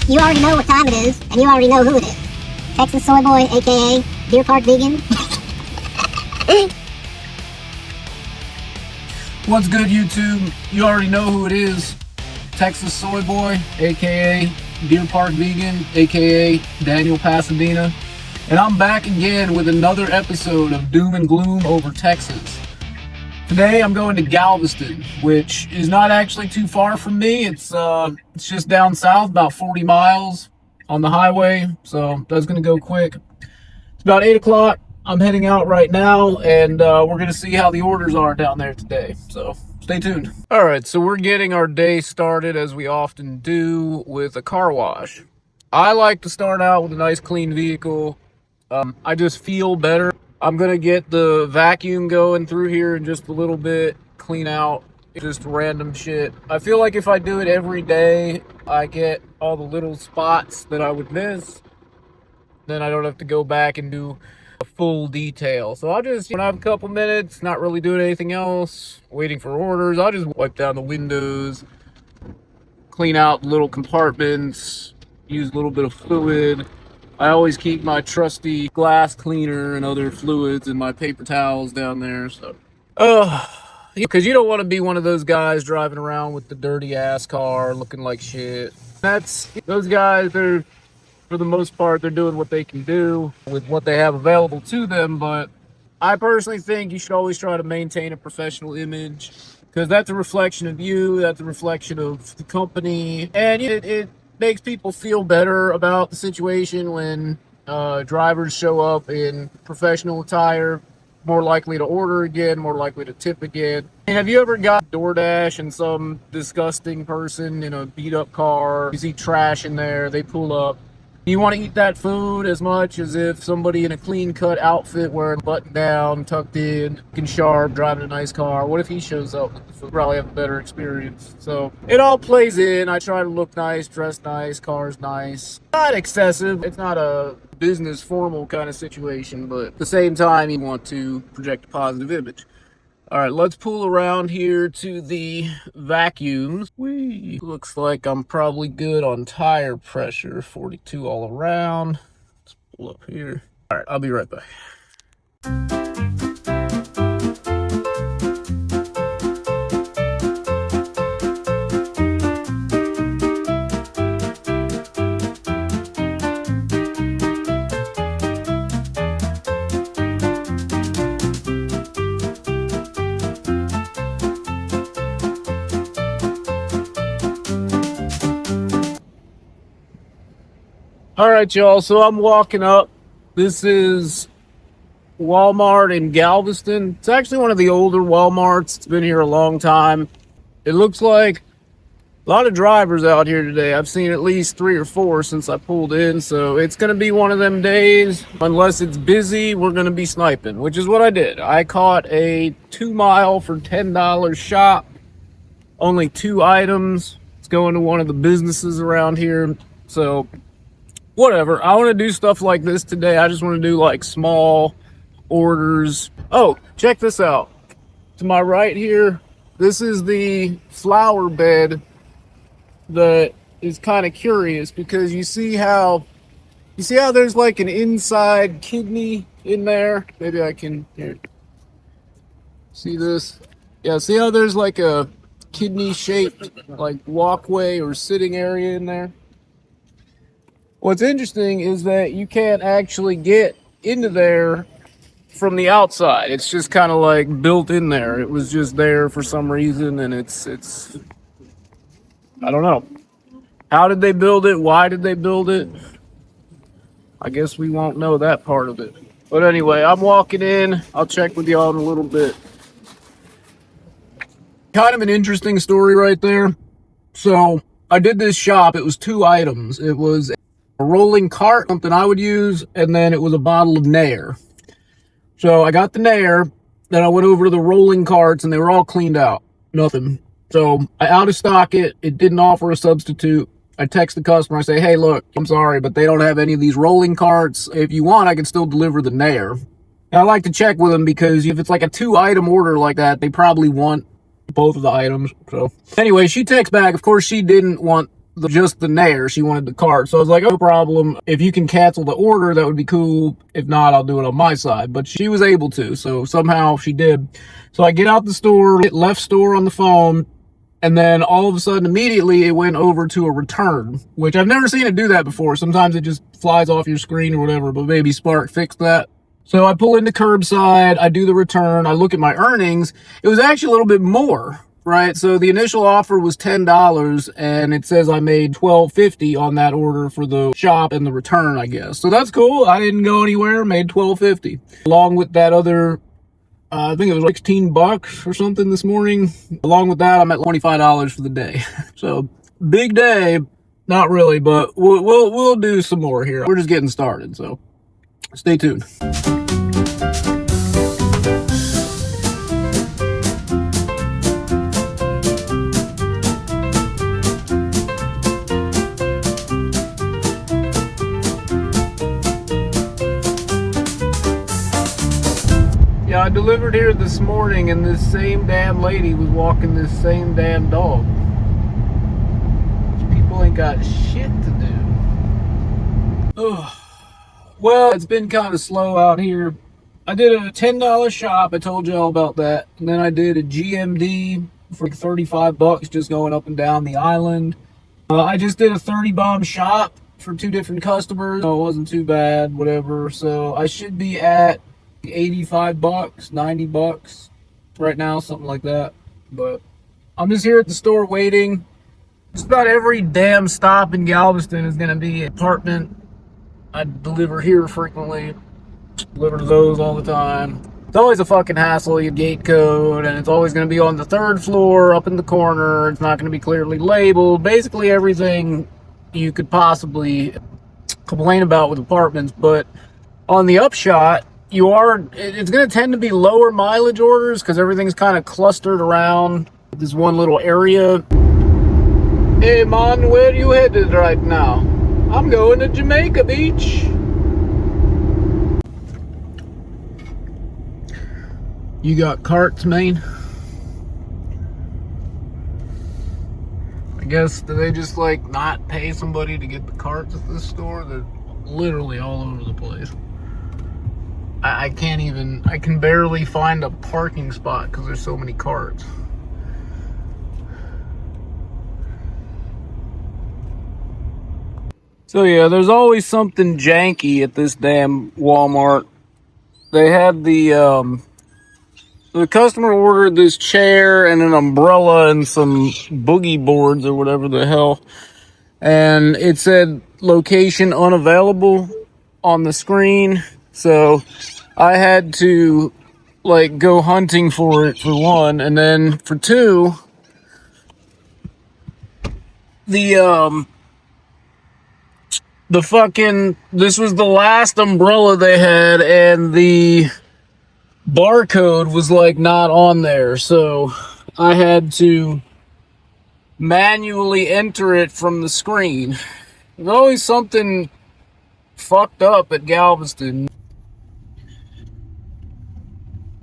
You already know what time it is, and you already know who it is. Texas Soy Boy, aka Deer Park Vegan. What's good, YouTube? You already know who it is. Texas Soy Boy, aka Deer Park Vegan, aka Daniel Pasadena. And I'm back again with another episode of Doom and Gloom over Texas. Today I'm going to Galveston, which is not actually too far from me. It's just down south, about 40 miles on the highway, so that's going to go quick. It's about 8 o'clock. I'm heading out right now, and we're going to see how the orders are down there today, so stay tuned. All right, so we're getting our day started, as we often do, with a car wash. I like to start out with a nice clean vehicle. I just feel better. I'm going to get the vacuum going through here in just a little bit, clean out just random shit. I feel like if I do it every day, I get all the little spots that I would miss. Then I don't have to go back and do a full detail. So I'll just, when I have a couple minutes, not really doing anything else, waiting for orders, I'll just wipe down the windows, clean out little compartments, use a little bit of fluid. I always keep my trusty glass cleaner and other fluids and my paper towels down there. So, because you don't want to be one of those guys driving around with the dirty ass car looking like shit. Those guys, they're, for the most part, they're doing what they can do with what they have available to them. But I personally think you should always try to maintain a professional image, because that's a reflection of you, that's a reflection of the company, and it makes people feel better about the situation when drivers show up in professional attire, more likely to order again, more likely to tip again. And have you ever got DoorDash and some disgusting person in a beat up car, you see trash in there, they pull up, you want to eat that food as much as if somebody in a clean cut outfit, wearing a button down, tucked in, looking sharp, driving a nice car. What if he shows up with the food? Probably have a better experience. So it all plays in. I try to look nice, dress nice, car's nice. Not excessive. It's not a business formal kind of situation, but at the same time, you want to project a positive image. All right, let's pull around here to the vacuums. Looks like I'm probably good on tire pressure, 42 all around. Let's pull up here. All right, I'll be right back. All right, y'all, so I'm walking up. This is Walmart in Galveston. It's actually one of the older Walmarts. It's been here a long time. It looks like a lot of drivers out here today. I've seen at least 3 or 4 since I pulled in, so it's going to be one of them days. Unless it's busy, we're going to be sniping, which is what I did. I caught a 2-mile for $10 shop. Only 2 items. It's going to one of the businesses around here, so whatever. I want to do stuff like this today. I just want to do like small orders. Oh, check this out. To my right here, this is the flower bed that is kind of curious, because you see how there's like an inside kidney in there. Maybe I can here. See this? Yeah, see how there's like a kidney shaped like walkway or sitting area in there? What's interesting is that you can't actually get into there from the outside. It's just kind of like built in there. It was just there for some reason, and it's I don't know. How did they build it? Why did they build it? I guess we won't know that part of it. But anyway, I'm walking in. I'll check with y'all in a little bit. Kind of an interesting story right there. So I did this shop. It was 2 items. It was a rolling cart, something I would use, and then it was a bottle of Nair. So I got the Nair, then I went over to the rolling carts, and they were all cleaned out. Nothing. So I out of stock it. It didn't offer a substitute. I text the customer. I say, hey, look, I'm sorry, but they don't have any of these rolling carts. If you want, I can still deliver the Nair. And I like to check with them, because if it's like a 2-item order like that, they probably want both of the items. So anyway, she texts back. Of course, she didn't want just the Nair. She wanted the cart. So I was like, no problem. If you can cancel the order, that would be cool. If not, I'll do it on my side. But she was able to. So somehow she did. So I get out the store, hit left store on the phone. And then all of a sudden, immediately, it went over to a return, which I've never seen it do that before. Sometimes it just flies off your screen or whatever, but maybe Spark fixed that. So I pull into curbside, I do the return, I look at my earnings. It was actually a little bit more, right? So the initial offer was $10, and it says I made $12.50 on that order for the shop and the return, I guess. So that's cool. I didn't go anywhere, made $12.50. Along with that other I think it was like $16 or something this morning. Along with that, I'm at $25 for the day. So big day, not really, but we'll do some more here. We're just getting started, so stay tuned. Yeah, I delivered here this morning, and this same damn lady was walking this same damn dog. People ain't got shit to do. Ugh. Well, it's been kind of slow out here. I did a $10 shop. I told y'all about that. And then I did a GMD for like $35 just going up and down the island. I just did a 30 bomb shop for 2 different customers. So it wasn't too bad, whatever. So I should be at $85, $90 right now, something like that. But I'm just here at the store waiting. Just about every damn stop in Galveston is going to be an apartment. I deliver here frequently, deliver to those all the time. It's always a fucking hassle. You gate code, and it's always going to be on the 3rd floor up in the corner. It's not going to be clearly labeled. Basically everything you could possibly complain about with apartments. But on the upshot, it's going to tend to be lower mileage orders because everything's kind of clustered around this one little area. Hey man, where you headed right now? I'm going to Jamaica Beach. You got carts, man? I guess, do they just like not pay somebody to get the carts at this store? They're literally all over the place. I can barely find a parking spot because there's so many carts. So yeah, there's always something janky at this damn Walmart. They had the customer ordered this chair and an umbrella and some boogie boards or whatever the hell. And it said location unavailable on the screen. So I had to like go hunting for it for one, and then for two, the fucking, this was the last umbrella they had, and the barcode was like not on there, so I had to manually enter it from the screen. There's always something fucked up at Galveston.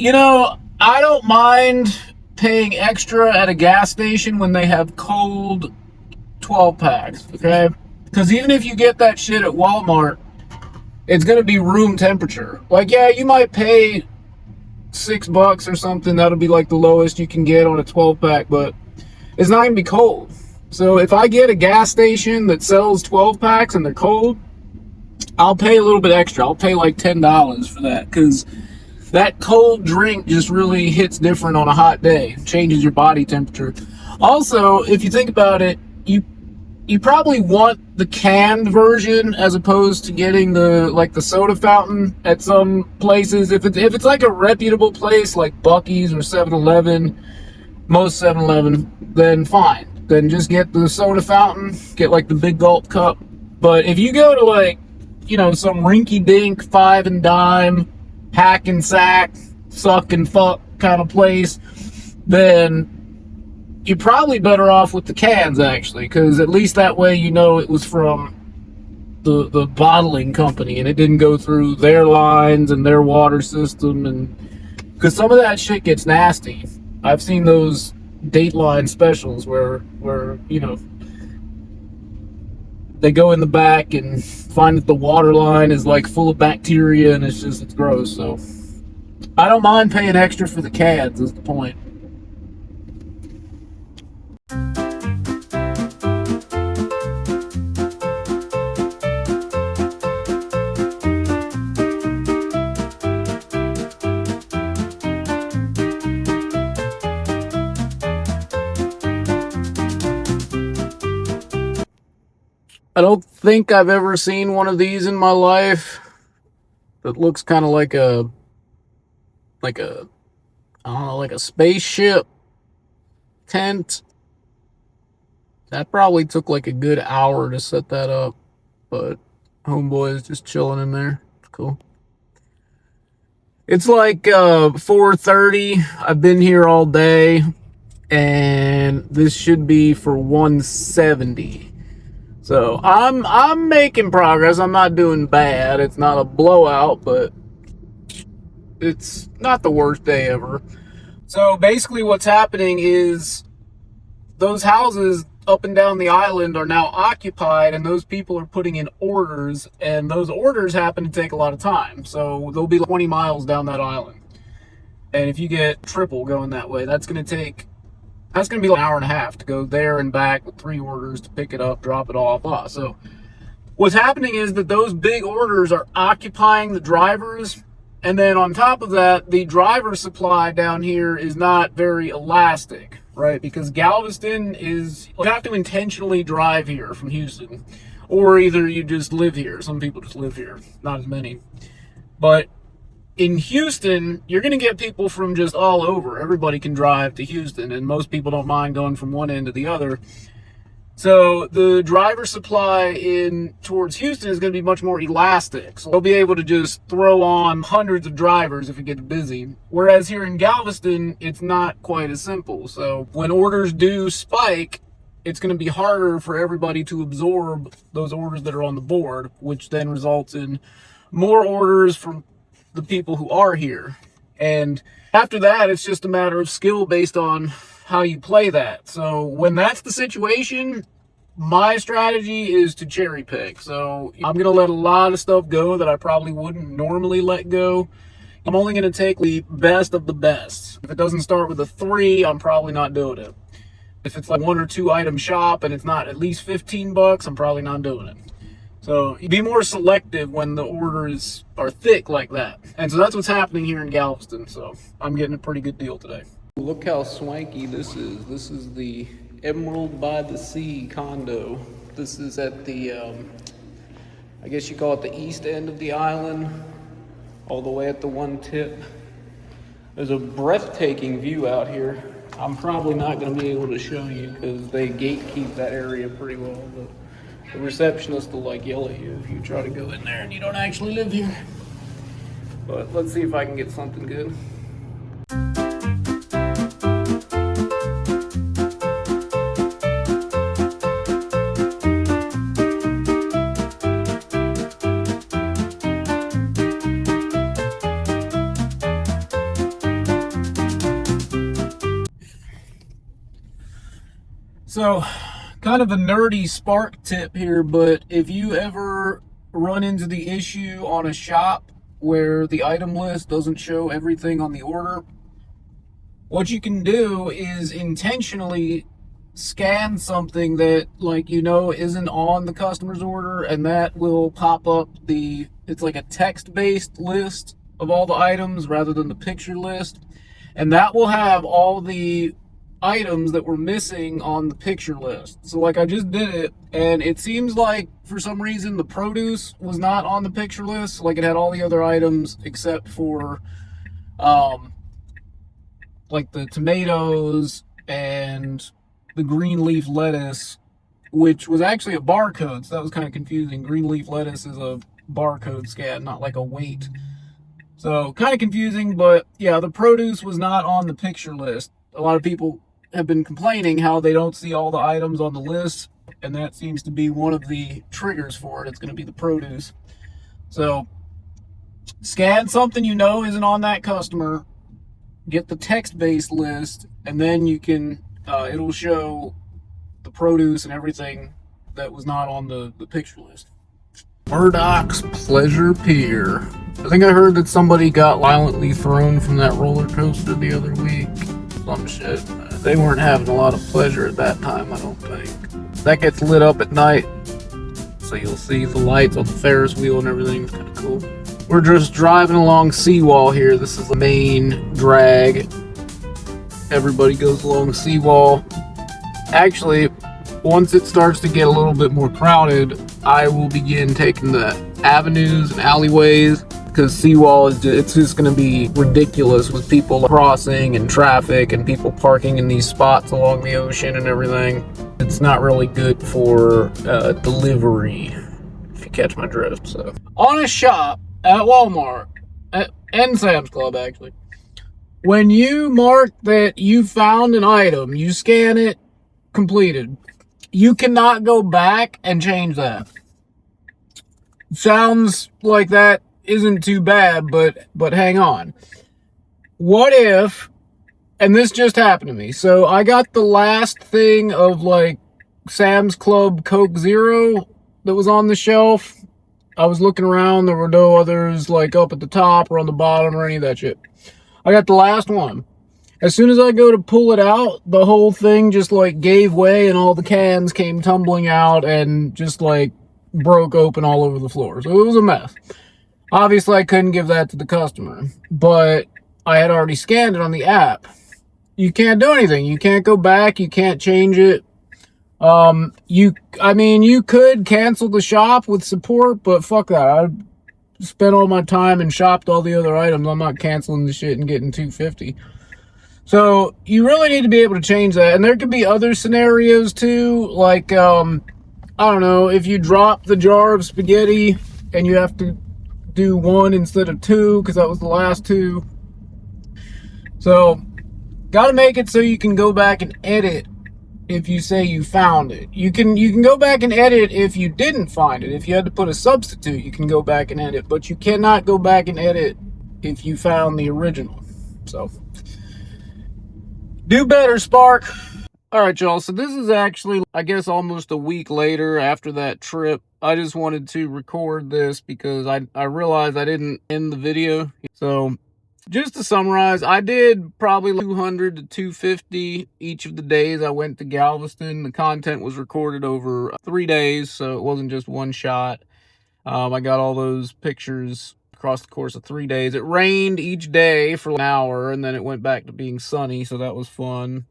You know, I don't mind paying extra at a gas station when they have cold 12 packs, okay? Because even if you get that shit at Walmart, it's going to be room temperature. Like, yeah, you might pay $6 or something. That'll be like the lowest you can get on a 12 pack, but it's not going to be cold. So if I get a gas station that sells 12 packs and they're cold, I'll pay a little bit extra. I'll pay like $10 for that, because that cold drink just really hits different on a hot day. Changes your body temperature. Also, if you think about it, you probably want the canned version as opposed to getting the soda fountain at some places. If it's like a reputable place like Buc-ee's or 7-Eleven, most 7-Eleven, then fine. Then just get the soda fountain, get like the big gulp cup. But if you go to like, some rinky-dink 5 and dime, hack and sack, suck and fuck kind of place, then you're probably better off with the cans, actually, because at least that way it was from the bottling company and it didn't go through their lines and their water system, and because some of that shit gets nasty. I've seen those Dateline specials where they go in the back and find that the water line is like full of bacteria and it's gross. So I don't mind paying extra for the cads is the point. I don't think I've ever seen one of these in my life that looks kind of like a I don't know, like a spaceship tent. That probably took like a good hour to set that up, but homeboy is just chilling in there. It's cool. It's like 4:30. I've been here all day, and this should be for 170. So I'm making progress. I'm not doing bad. It's not a blowout, but it's not the worst day ever. So basically what's happening is those houses up and down the island are now occupied, and those people are putting in orders, and those orders happen to take a lot of time. So they'll be 20 miles down that island. And if you get triple going that way, that's going to be like an hour and a half to go there and back with 3 orders to pick it up, drop it off. So what's happening is that those big orders are occupying the drivers. And then on top of that, the driver supply down here is not very elastic, right? Because Galveston is, you have to intentionally drive here from Houston, or either you just live here. Some people just live here, not as many. But in Houston, you're going to get people from just all over. Everybody can drive to Houston, and most people don't mind going from one end to the other. So the driver supply in towards Houston is going to be much more elastic. So they'll be able to just throw on hundreds of drivers if it gets busy. Whereas here in Galveston, it's not quite as simple. So when orders do spike, it's going to be harder for everybody to absorb those orders that are on the board, which then results in more orders from the people who are here. And after that, it's just a matter of skill based on how you play that. So when that's the situation, my strategy is to cherry pick. So I'm going to let a lot of stuff go that I probably wouldn't normally let go. I'm only going to take the best of the best. If it doesn't start with a 3, I'm probably not doing it. If it's like 1 or 2 item shop and it's not at least $15, I'm probably not doing it. So be more selective when the orders are thick like that. And so that's what's happening here in Galveston. So I'm getting a pretty good deal today. Look how swanky this is. This is the Emerald by the Sea condo. This is at the, I guess you call it the east end of the island, all the way at the one tip. There's a breathtaking view out here. I'm probably not going to be able to show you because they gatekeep that area pretty well, but the receptionist will like yell at you if you try to go in there and you don't actually live here. But let's see if I can get something good. So, kind of a nerdy spark tip here, but if you ever run into the issue on a shop where the item list doesn't show everything on the order, what you can do is intentionally scan something that, like, you know, isn't on the customer's order, and that will pop up it's like a text-based list of all the items rather than the picture list, and that will have all the items that were missing on the picture list. So like I just did it, and it seems like for some reason the produce was not on the picture list. Like it had all the other items except for like the tomatoes and the green leaf lettuce, which was actually a barcode, so that was kind of confusing. Green leaf lettuce is a barcode scan, not like a weight. So kind of confusing, but yeah, the produce was not on the picture list. A lot of people have been complaining how they don't see all the items on the list, and that seems to be one of the triggers for it. It's going to be the produce. So scan something you know isn't on that customer, get the text-based list, and then you can it'll show the produce and everything that was not on the picture list. Murdoch's Pleasure Pier. I think I heard that somebody got violently thrown from that roller coaster the other week. Some shit. They weren't having a lot of pleasure at that time, I don't think. That gets lit up at night, so you'll see the lights on the Ferris wheel and everything. It's kind of cool. We're just driving along Seawall here. This is the main drag. Everybody goes along Seawall. Actually, once it starts to get a little bit more crowded, I will begin taking the avenues and alleyways, because Seawall is it's just going to be ridiculous with people crossing and traffic and people parking in these spots along the ocean and everything. It's not really good for delivery, if you catch my drift. So, on a shop at Walmart and Sam's Club, actually, when you mark that you found an item, you scan it, completed. You cannot go back and change that. Sounds like that isn't too bad, but hang on. What if, and this just happened to me, so I got the last thing of like Sam's Club Coke Zero that was on the shelf. I was looking around, there were no others like up at the top or on the bottom or any of that shit. I got the last one. As soon as I go to pull it out, the whole thing just like gave way and all the cans came tumbling out and just like broke open all over the floor. So it was a mess. Obviously, I couldn't give that to the customer, but I had already scanned it on the app. You can't do anything. You can't go back. You can't change it. You could cancel the shop with support, but fuck that. I spent all my time and shopped all the other items. I'm not canceling the shit and getting $250. So you really need to be able to change that. And there could be other scenarios too, like, I don't know, if you drop the jar of spaghetti and you have to do one instead of two, because that was the last two. So, gotta make it so you can go back and edit if you say you found it. You can go back and edit if you didn't find it. If you had to put a substitute, you can go back and edit. But you cannot go back and edit if you found the original. So, do better, Spark. Alright, y'all, so this is actually, I guess, almost a week later after that trip. I just wanted to record this because I realized I didn't end the video. So, just to summarize, I did probably 200 to 250 each of the days I went to Galveston. The content was recorded over 3 days, so it wasn't just one shot. I got all those pictures across the course of 3 days. It rained each day for an hour, and then it went back to being sunny, so that was fun.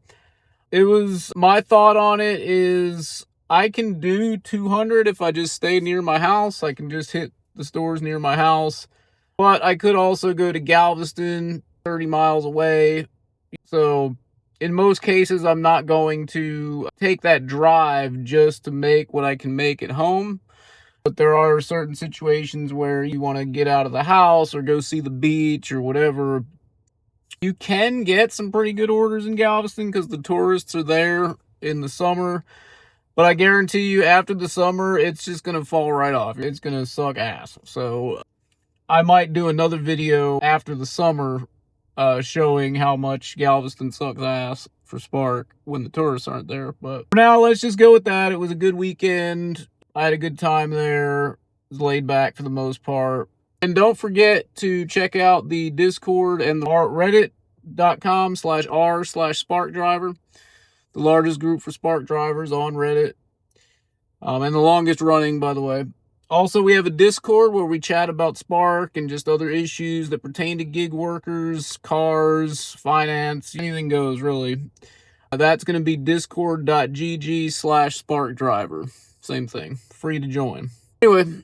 My thought on it is I can do 200 if I just stay near my house. I can just hit the stores near my house. But I could also go to Galveston, 30 miles away. So in most cases, I'm not going to take that drive just to make what I can make at home. But there are certain situations where you want to get out of the house or go see the beach or whatever. You can get some pretty good orders in Galveston because the tourists are there in the summer. But I guarantee you, after the summer, it's just going to fall right off. It's going to suck ass. So I might do another video after the summer showing how much Galveston sucks ass for Spark when the tourists aren't there. But for now, let's just go with that. It was a good weekend. I had a good time there. It was laid back for the most part. And don't forget to check out the Discord and the reddit.com/r/sparkdriver, the largest group for spark drivers on Reddit, and the longest running, by the way. Also, we have a Discord where we chat about Spark and just other issues that pertain to gig workers, cars, finance, anything goes, really. That's going to be discord.gg/sparkdriver. Same thing. Free to join. Anyway,